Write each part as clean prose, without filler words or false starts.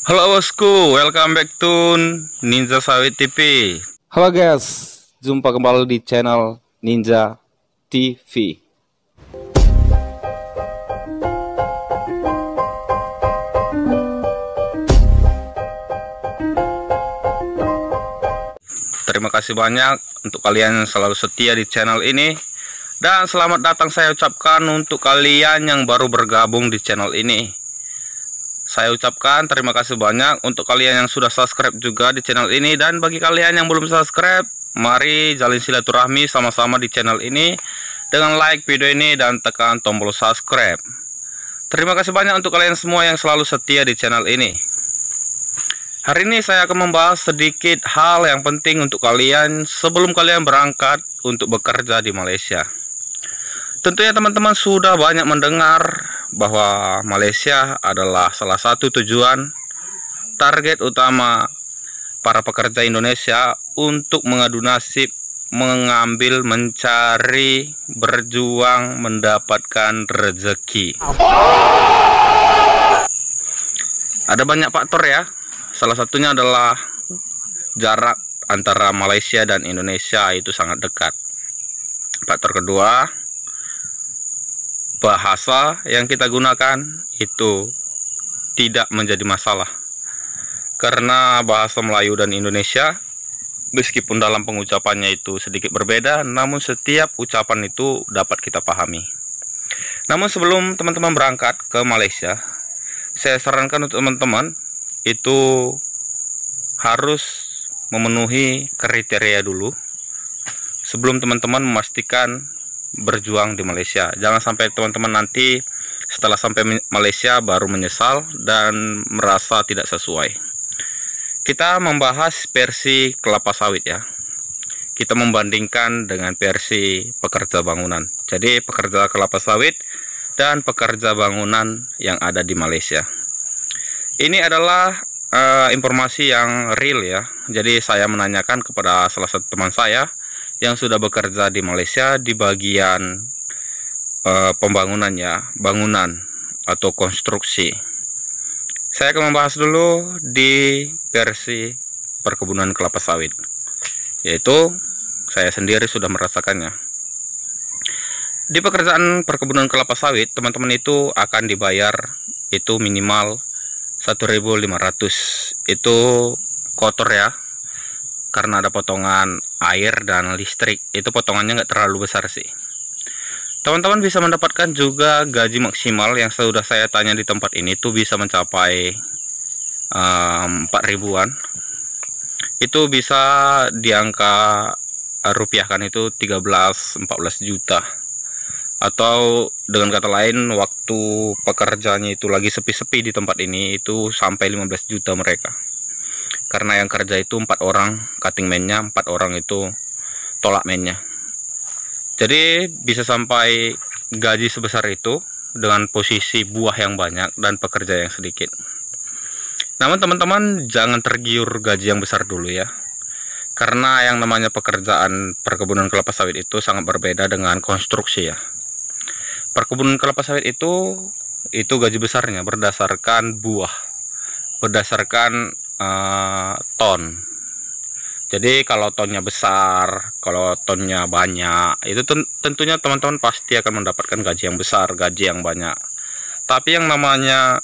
Halo bosku, welcome back to Ninja Sawit TV. Halo guys, jumpa kembali di channel Ninja TV. Terima kasih banyak untuk kalian yang selalu setia di channel ini. Dan selamat datang saya ucapkan untuk kalian yang baru bergabung di channel ini. Saya ucapkan terima kasih banyak untuk kalian yang sudah subscribe juga di channel ini. Dan bagi kalian yang belum subscribe, mari jalin silaturahmi sama-sama di channel ini dengan like video ini dan tekan tombol subscribe. Terima kasih banyak untuk kalian semua yang selalu setia di channel ini. Hari ini saya akan membahas sedikit hal yang penting untuk kalian sebelum kalian berangkat untuk bekerja di Malaysia. Tentunya teman-teman sudah banyak mendengar bahwa Malaysia adalah salah satu tujuan target utama para pekerja Indonesia untuk mengadu nasib, mengambil, mencari, berjuang, mendapatkan rezeki. Ada banyak faktor ya. Salah satunya adalah jarak antara Malaysia dan Indonesia itu sangat dekat. Faktor kedua, bahasa yang kita gunakan itu tidak menjadi masalah. Karena bahasa Melayu dan Indonesia, meskipun dalam pengucapannya itu sedikit berbeda, namun setiap ucapan itu dapat kita pahami. Namun sebelum teman-teman berangkat ke Malaysia, saya sarankan untuk teman-teman itu harus memenuhi kriteria dulu sebelum teman-teman memastikan berjuang di Malaysia. Jangan sampai teman-teman nanti setelah sampai Malaysia baru menyesal dan merasa tidak sesuai. Kita membahas versi kelapa sawit ya. Kita membandingkan dengan versi pekerja bangunan. Jadi pekerja kelapa sawit dan pekerja bangunan yang ada di Malaysia. Ini adalah informasi yang real ya. Jadi saya menanyakan kepada salah satu teman saya yang sudah bekerja di Malaysia di bagian pembangunan ya, bangunan atau konstruksi. Saya akan membahas dulu di versi perkebunan kelapa sawit, yaitu saya sendiri sudah merasakannya. Di pekerjaan perkebunan kelapa sawit, teman-teman itu akan dibayar itu minimal 1.500. Itu kotor ya, karena ada potongan air dan listrik. Itu potongannya nggak terlalu besar sih. Teman-teman bisa mendapatkan juga gaji maksimal yang sudah saya tanya di tempat ini tuh bisa mencapai 4.000-an. Itu bisa diangka rupiahkan itu 13-14 juta. Atau dengan kata lain, waktu pekerjaannya itu lagi sepi-sepi di tempat ini itu sampai 15 juta mereka. Karena yang kerja itu 4 orang, cutting man-nya 4 orang itu tolak man-nya. Jadi bisa sampai gaji sebesar itu dengan posisi buah yang banyak dan pekerja yang sedikit. Namun teman-teman jangan tergiur gaji yang besar dulu ya. Karena yang namanya pekerjaan perkebunan kelapa sawit itu sangat berbeda dengan konstruksi ya. Perkebunan kelapa sawit itu gaji besarnya berdasarkan buah, berdasarkan ton. Jadi kalau tonnya besar, kalau tonnya banyak, itu tentunya teman-teman pasti akan mendapatkan gaji yang besar, gaji yang banyak. Tapi yang namanya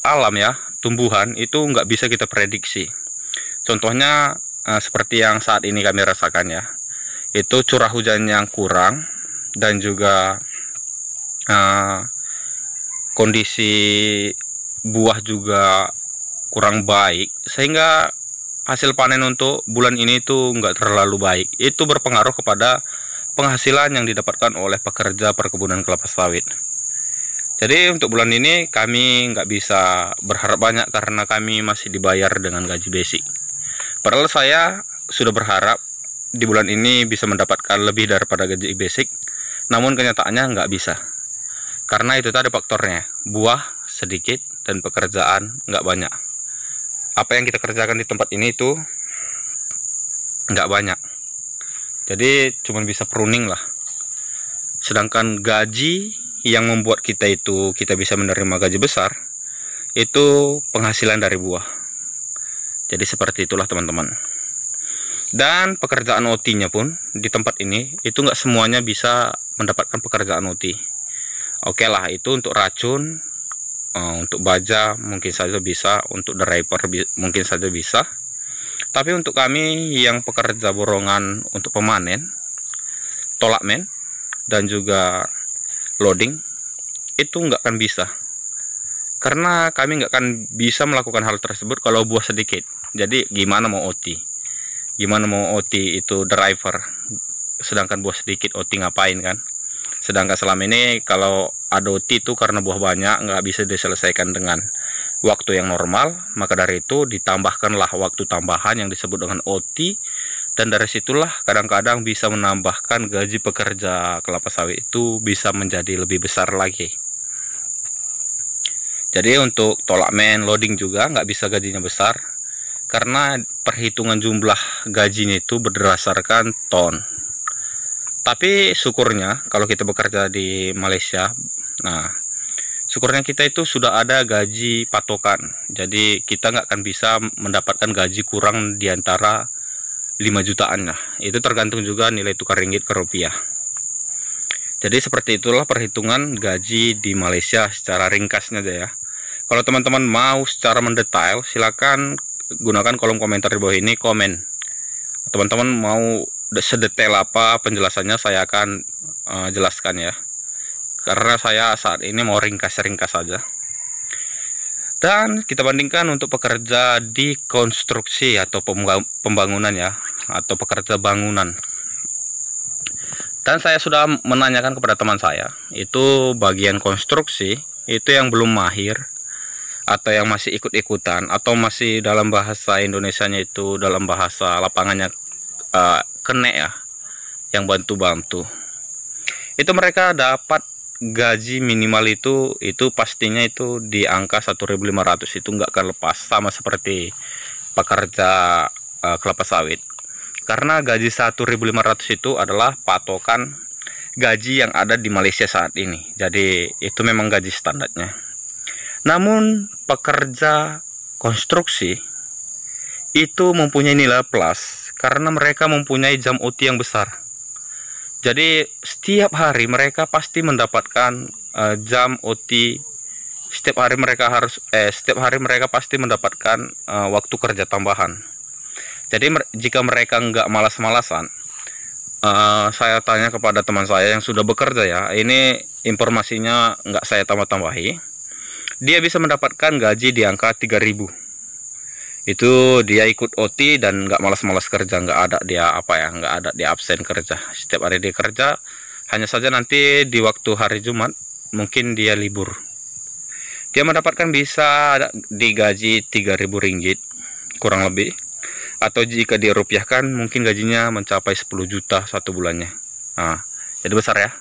alam ya, tumbuhan itu nggak bisa kita prediksi. Contohnya seperti yang saat ini kami rasakan ya, itu curah hujan yang kurang dan juga kondisi buah juga kurang baik, sehingga hasil panen untuk bulan ini tuh nggak terlalu baik. Itu berpengaruh kepada penghasilan yang didapatkan oleh pekerja perkebunan kelapa sawit. Jadi untuk bulan ini kami nggak bisa berharap banyak karena kami masih dibayar dengan gaji basic. Padahal saya sudah berharap di bulan ini bisa mendapatkan lebih daripada gaji basic, namun kenyataannya nggak bisa. Karena itu tadi faktornya, buah sedikit dan pekerjaan nggak banyak. Apa yang kita kerjakan di tempat ini itu nggak banyak. Jadi cuma bisa pruning lah. Sedangkan gaji yang membuat kita bisa menerima gaji besar itu penghasilan dari buah. Jadi seperti itulah teman-teman. Dan pekerjaan OT-nya pun di tempat ini itu nggak semuanya bisa mendapatkan pekerjaan OT. Oke lah, itu untuk racun, untuk baja mungkin saja bisa, untuk driver mungkin saja bisa. Tapi untuk kami yang pekerja borongan untuk pemanen, tolak men, dan juga loading, itu nggak akan bisa. Karena kami nggak akan bisa melakukan hal tersebut kalau buah sedikit. Jadi gimana mau OT? Gimana mau OT itu driver? Sedangkan buah sedikit, OT ngapain kan? Sedangkan selama ini kalau ada OT itu karena buah banyak, nggak bisa diselesaikan dengan waktu yang normal. Maka dari itu ditambahkanlah waktu tambahan yang disebut dengan OT. Dan dari situlah kadang-kadang bisa menambahkan gaji pekerja kelapa sawit itu bisa menjadi lebih besar lagi. Jadi untuk tolak men, loading juga nggak bisa gajinya besar, karena perhitungan jumlah gajinya itu berdasarkan ton. Tapi syukurnya kalau kita bekerja di Malaysia, nah syukurnya kita itu sudah ada gaji patokan. Jadi kita nggak akan bisa mendapatkan gaji kurang di antara 5 jutaan lah. Itu tergantung juga nilai tukar ringgit ke rupiah. Jadi seperti itulah perhitungan gaji di Malaysia secara ringkasnya aja ya. Kalau teman-teman mau secara mendetail, silakan gunakan kolom komentar di bawah ini, komen. Teman-teman mau sedetail apa penjelasannya, saya akan jelaskan ya. Karena saya saat ini mau ringkas-ringkas saja. Dan kita bandingkan untuk pekerja di konstruksi atau pembangunan ya, atau pekerja bangunan. Dan saya sudah menanyakan kepada teman saya, itu bagian konstruksi, itu yang belum mahir, atau yang masih ikut-ikutan, atau masih dalam bahasa Indonesianya itu dalam bahasa lapangannya kene ya, yang bantu-bantu. Itu mereka dapat gaji minimal itu pastinya itu di angka 1.500, itu nggak akan lepas, sama seperti pekerja kelapa sawit. Karena gaji 1.500 itu adalah patokan gaji yang ada di Malaysia saat ini. Jadi itu memang gaji standarnya. Namun pekerja konstruksi itu mempunyai nilai plus karena mereka mempunyai jam OT yang besar. Jadi setiap hari mereka pasti mendapatkan jam OT. Setiap hari mereka pasti mendapatkan waktu kerja tambahan. Jadi jika mereka nggak malas-malasan, saya tanya kepada teman saya yang sudah bekerja ya, ini informasinya nggak saya tambah-tambahi. Dia bisa mendapatkan gaji di angka 3.000. Itu dia ikut OT dan nggak malas-malas kerja, nggak ada dia nggak ada dia absen kerja. Setiap hari dia kerja, hanya saja nanti di waktu hari Jumat mungkin dia libur. Dia mendapatkan bisa digaji 3.000 ringgit kurang lebih, atau jika dirupiahkan mungkin gajinya mencapai 10 juta satu bulannya. Nah, jadi besar ya.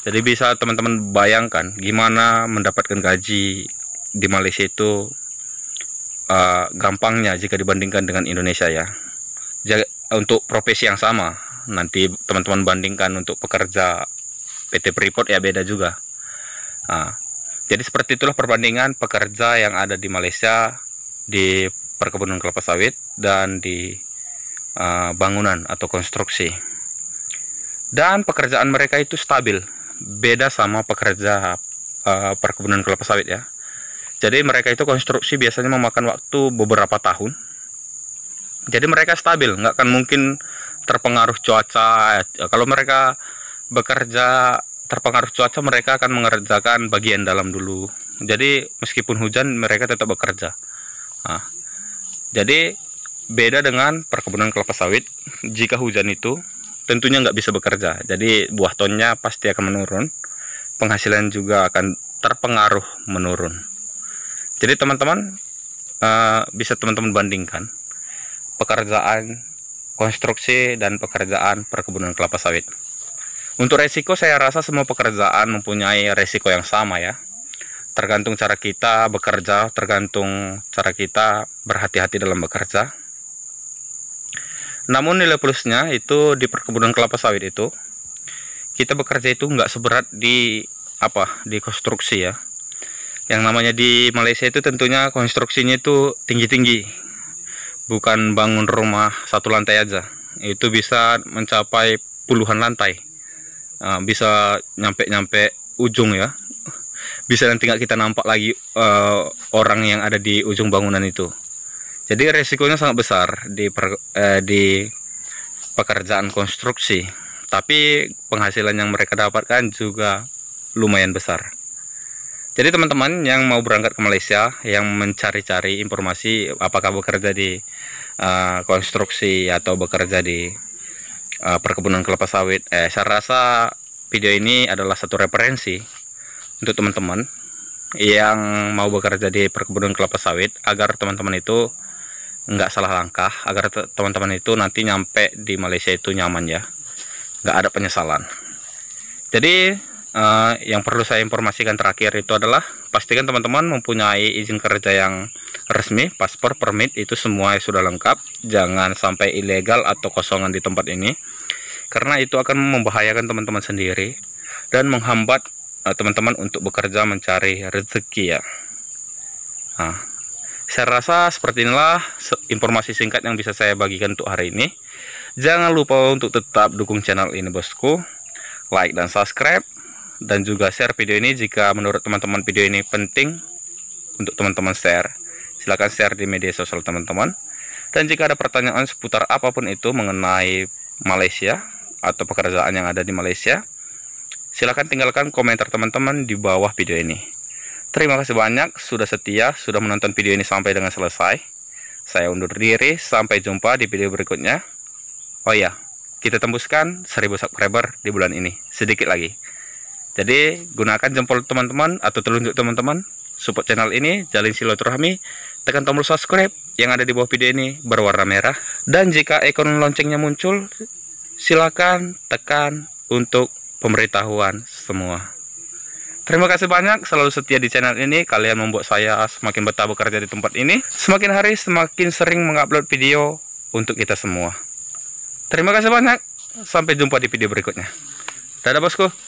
Jadi bisa teman-teman bayangkan gimana mendapatkan gaji di Malaysia itu gampangnya jika dibandingkan dengan Indonesia ya. Untuk profesi yang sama, nanti teman-teman bandingkan untuk pekerja PT Freeport ya beda juga. Jadi seperti itulah perbandingan pekerja yang ada di Malaysia di perkebunan kelapa sawit dan di bangunan atau konstruksi. Dan pekerjaan mereka itu stabil. Beda sama pekerja perkebunan kelapa sawit ya. Jadi mereka itu konstruksi biasanya memakan waktu beberapa tahun. Jadi mereka stabil, nggak akan mungkin terpengaruh cuaca. Kalau mereka bekerja terpengaruh cuaca, mereka akan mengerjakan bagian dalam dulu. Jadi meskipun hujan mereka tetap bekerja. Jadi beda dengan perkebunan kelapa sawit. Jika hujan itu tentunya nggak bisa bekerja, jadi buah tonnya pasti akan menurun, penghasilan juga akan terpengaruh menurun. Jadi teman-teman bisa teman-teman bandingkan pekerjaan konstruksi dan pekerjaan perkebunan kelapa sawit. Untuk resiko saya rasa semua pekerjaan mempunyai resiko yang sama ya. Tergantung cara kita bekerja, tergantung cara kita berhati-hati dalam bekerja. Namun nilai plusnya itu di perkebunan kelapa sawit itu kita bekerja itu nggak seberat di konstruksi ya. Yang namanya di Malaysia itu tentunya konstruksinya itu tinggi-tinggi, bukan bangun rumah satu lantai aja. Itu bisa mencapai puluhan lantai. Bisa nyampe ujung ya. Bisa nanti nggak kita nampak lagi orang yang ada di ujung bangunan itu. Jadi resikonya sangat besar di pekerjaan konstruksi. Tapi penghasilan yang mereka dapatkan juga lumayan besar. Jadi teman-teman yang mau berangkat ke Malaysia, yang mencari-cari informasi apakah bekerja di konstruksi atau bekerja di perkebunan kelapa sawit, saya rasa video ini adalah satu referensi untuk teman-teman yang mau bekerja di perkebunan kelapa sawit, agar teman-teman itu nggak salah langkah, agar teman-teman itu nanti nyampe di Malaysia itu nyaman ya, nggak ada penyesalan. Jadi yang perlu saya informasikan terakhir itu adalah pastikan teman-teman mempunyai izin kerja yang resmi, paspor, permit, itu semua sudah lengkap. Jangan sampai ilegal atau kosongan di tempat ini, karena itu akan membahayakan teman-teman sendiri dan menghambat teman-teman untuk bekerja mencari rezeki ya. Saya rasa seperti inilah informasi singkat yang bisa saya bagikan untuk hari ini. Jangan lupa untuk tetap dukung channel ini bosku, like dan subscribe, dan juga share video ini jika menurut teman-teman video ini penting untuk teman-teman share. Silahkan share di media sosial teman-teman. Dan jika ada pertanyaan seputar apapun itu mengenai Malaysia atau pekerjaan yang ada di Malaysia, silahkan tinggalkan komentar teman-teman di bawah video ini. Terima kasih banyak sudah setia, sudah menonton video ini sampai dengan selesai. Saya undur diri, sampai jumpa di video berikutnya. Oh ya, kita tembuskan 1000 subscriber di bulan ini, sedikit lagi. Jadi gunakan jempol teman-teman atau telunjuk teman-teman, support channel ini, jalin silaturahmi, tekan tombol subscribe yang ada di bawah video ini berwarna merah. Dan jika ikon loncengnya muncul, silakan tekan untuk pemberitahuan semua. Terima kasih banyak selalu setia di channel ini. Kalian membuat saya semakin betah bekerja di tempat ini. Semakin hari semakin sering mengupload video untuk kita semua. Terima kasih banyak. Sampai jumpa di video berikutnya. Dadah bosku.